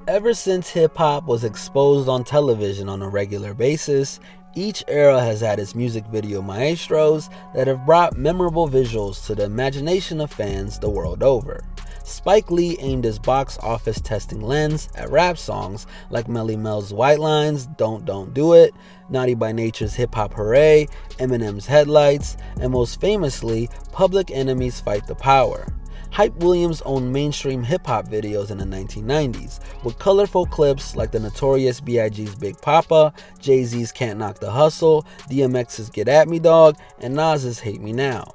Ever since hip-hop was exposed on television on a regular basis, each era has had its music video maestros that have brought memorable visuals to the imagination of fans the world over. Spike Lee aimed his box office testing lens at rap songs like Melly Mel's White Lines, Don't Do It, Naughty by Nature's Hip Hop Hooray, Eminem's Headlights, and most famously, Public Enemy's Fight the Power. Hype Williams owned mainstream hip-hop videos in the 1990s, with colorful clips like the notorious B.I.G.'s Big Papa, Jay-Z's Can't Knock the Hustle, DMX's Get At Me Dog, and Nas's Hate Me Now.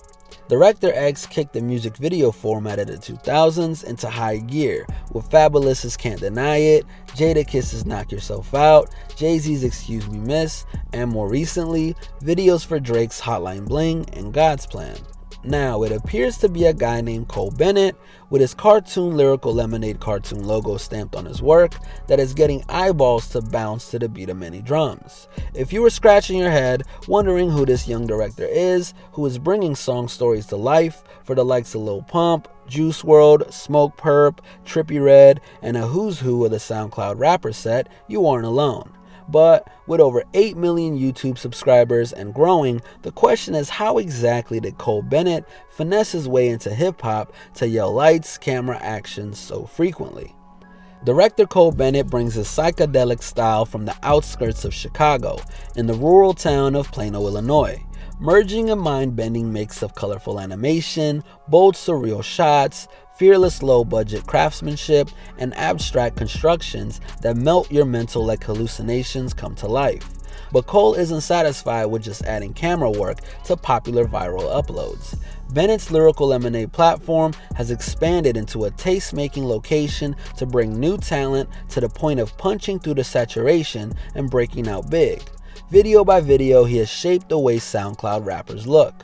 Director X kicked the music video format of the 2000s into high gear, with Fabulous's Can't Deny It, Jada's Knock Yourself Out, Jay-Z's Excuse Me Miss, and more recently, videos for Drake's Hotline Bling and God's Plan. Now, it appears to be a guy named Cole Bennett with his cartoon Lyrical Lemonade cartoon logo stamped on his work that is getting eyeballs to bounce to the beat of many drums. If you were scratching your head wondering who this young director is, who is bringing song stories to life for the likes of Lil Pump, Juice WRLD, Smoke Perp, Trippie Redd, and a who's who of the Soundcloud rapper set, you aren't alone. But with over 8 million YouTube subscribers and growing, the question is, how exactly did Cole Bennett finesse his way into hip-hop to yell lights, camera, action so frequently? Director Cole Bennett brings his psychedelic style from the outskirts of Chicago, in the rural town of Plano, Illinois, merging a mind-bending mix of colorful animation, bold surreal shots, fearless low-budget craftsmanship, and abstract constructions that melt your mental like hallucinations come to life. But Cole isn't satisfied with just adding camera work to popular viral uploads. Bennett's Lyrical Lemonade platform has expanded into a taste-making location to bring new talent to the point of punching through the saturation and breaking out big. Video by video, he has shaped the way SoundCloud rappers look.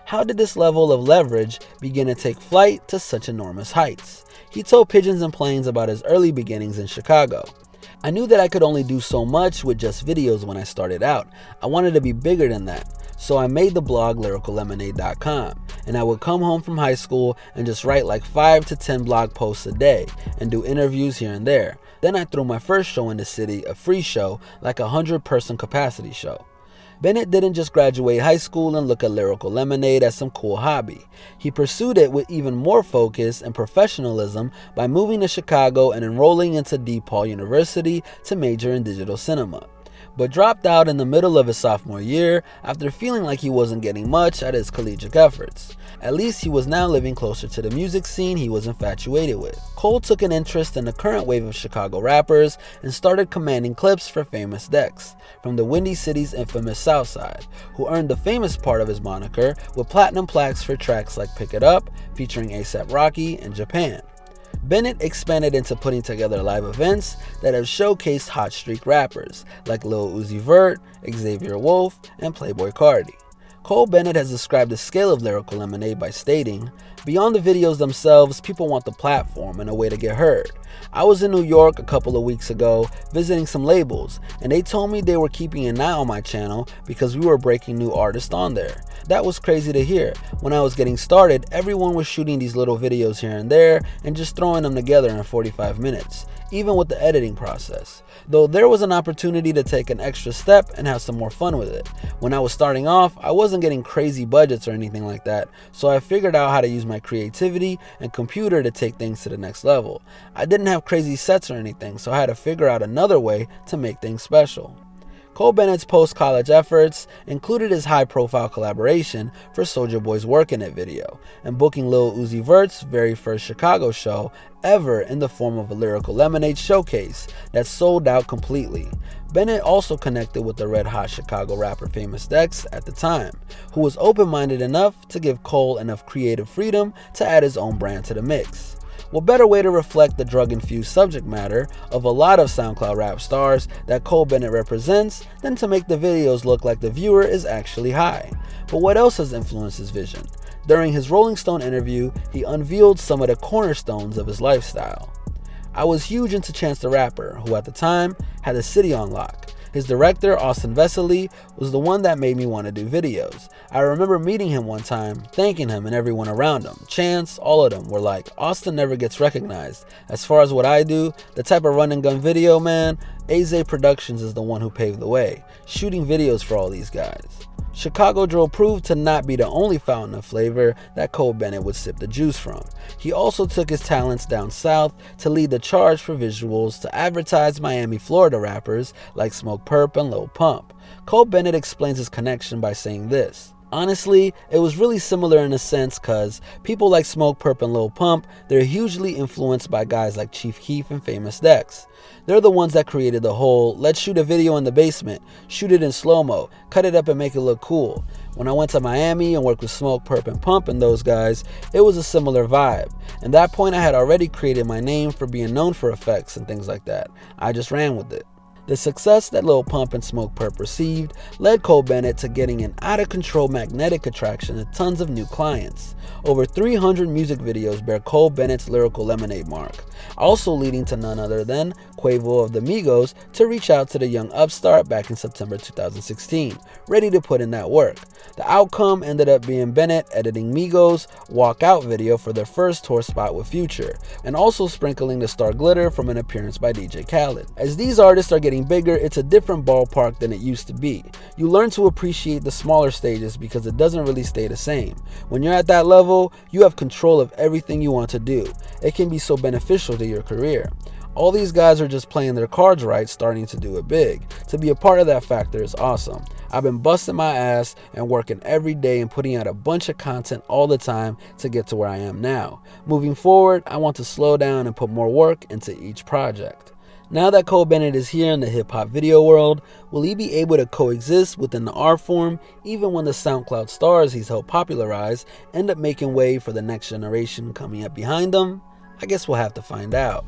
How did this level of leverage begin to take flight to such enormous heights? He told Pigeons and Planes about his early beginnings in Chicago. I knew that I could only do so much with just videos when I started out. I wanted to be bigger than that. So I made the blog lyricallemonade.com, and I would come home from high school and just write like 5 to 10 blog posts a day and do interviews here and there. Then I threw my first show in the city, a free show, like a 100-person capacity show. Bennett didn't just graduate high school and look at Lyrical Lemonade as some cool hobby. He pursued it with even more focus and professionalism by moving to Chicago and enrolling into DePaul University to major in digital cinema, but dropped out in the middle of his sophomore year after feeling like he wasn't getting much at his collegiate efforts. At least he was now living closer to the music scene he was infatuated with. Cole took an interest in the current wave of Chicago rappers and started commanding clips for Famous Dex from the Windy City's infamous South Side, who earned the famous part of his moniker with platinum plaques for tracks like Pick It Up, featuring A$AP Rocky, and Japan. Bennett expanded into putting together live events that have showcased hot streak rappers like Lil Uzi Vert, Xavier Wolf, and Playboi Carti. Cole Bennett has described the scale of Lyrical Lemonade by stating, "Beyond the videos themselves, people want the platform and a way to get heard. I was in New York a couple of weeks ago visiting some labels, and they told me they were keeping an eye on my channel because we were breaking new artists on there. That was crazy to hear. When I was getting started, everyone was shooting these little videos here and there and just throwing them together in 45 minutes, even with the editing process. Though there was an opportunity to take an extra step and have some more fun with it. When I was starting off, I wasn't getting crazy budgets or anything like that, so I figured out how to use my creativity and computer to take things to the next level. I didn't have crazy sets or anything, so I had to figure out another way to make things special." Cole Bennett's post-college efforts included his high-profile collaboration for Soulja Boy's Workin' It video, and booking Lil Uzi Vert's very first Chicago show ever in the form of a Lyrical Lemonade showcase that sold out completely. Bennett also connected with the red-hot Chicago rapper Famous Dex at the time, who was open-minded enough to give Cole enough creative freedom to add his own brand to the mix. What better way to reflect the drug-infused subject matter of a lot of SoundCloud rap stars that Cole Bennett represents than to make the videos look like the viewer is actually high? But what else has influenced his vision? During his Rolling Stone interview, he unveiled some of the cornerstones of his lifestyle. "I was huge into Chance the Rapper, who at the time had the city on lock. His director, Austin Vesely, was the one that made me want to do videos. I remember meeting him one time, thanking him and everyone around him. Chance, all of them were like, Austin never gets recognized. As far as what I do, the type of run and gun video, man, AZ Productions is the one who paved the way, shooting videos for all these guys. Chicago Drill proved to not be the only fountain of flavor that Cole Bennett would sip the juice from. He also took his talents down south to lead the charge for visuals to advertise Miami, Florida rappers like Smoke Perp and Lil Pump. Cole Bennett explains his connection by saying this: honestly, it was really similar in a sense cause people like Smoke Perp and Lil Pump, they're hugely influenced by guys like Chief Keef and Finessed. They're the ones that created the whole, let's shoot a video in the basement, shoot it in slow-mo, cut it up and make it look cool. When I went to Miami and worked with Smoke, Perp, and Pump and those guys, it was a similar vibe. At that point I had already created my name for being known for effects and things like that. I just ran with it. The success that Lil Pump and Smoke Perp received led Cole Bennett to getting an out-of-control magnetic attraction to tons of new clients. Over 300 music videos bear Cole Bennett's Lyrical Lemonade mark, also leading to none other than Quavo of the Migos to reach out to the young upstart back in September 2016, ready to put in that work. The outcome ended up being Bennett editing Migos' Walk Out video for their first tour spot with Future, and also sprinkling the star glitter from an appearance by DJ Khaled. As these artists are getting bigger, it's a different ballpark than it used to be. You learn to appreciate the smaller stages because it doesn't really stay the same. When you're at that level, you have control of everything you want to do. It can be so beneficial to your career. All these guys are just playing their cards right, starting to do it big. To be a part of that factor is awesome. I've been busting my ass and working every day and putting out a bunch of content all the time to get to where I am now. Moving forward, I want to slow down and put more work into each project. Now that Cole Bennett is here in the hip-hop video world, will he be able to coexist within the art form even when the SoundCloud stars he's helped popularize end up making way for the next generation coming up behind him? I guess we'll have to find out.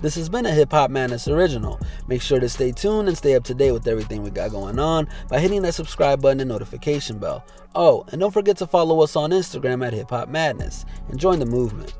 This has been a HipHopMadness original. Make sure to stay tuned and stay up to date with everything we got going on by hitting that subscribe button and notification bell. Oh, and don't forget to follow us on Instagram at HipHopMadness and join the movement.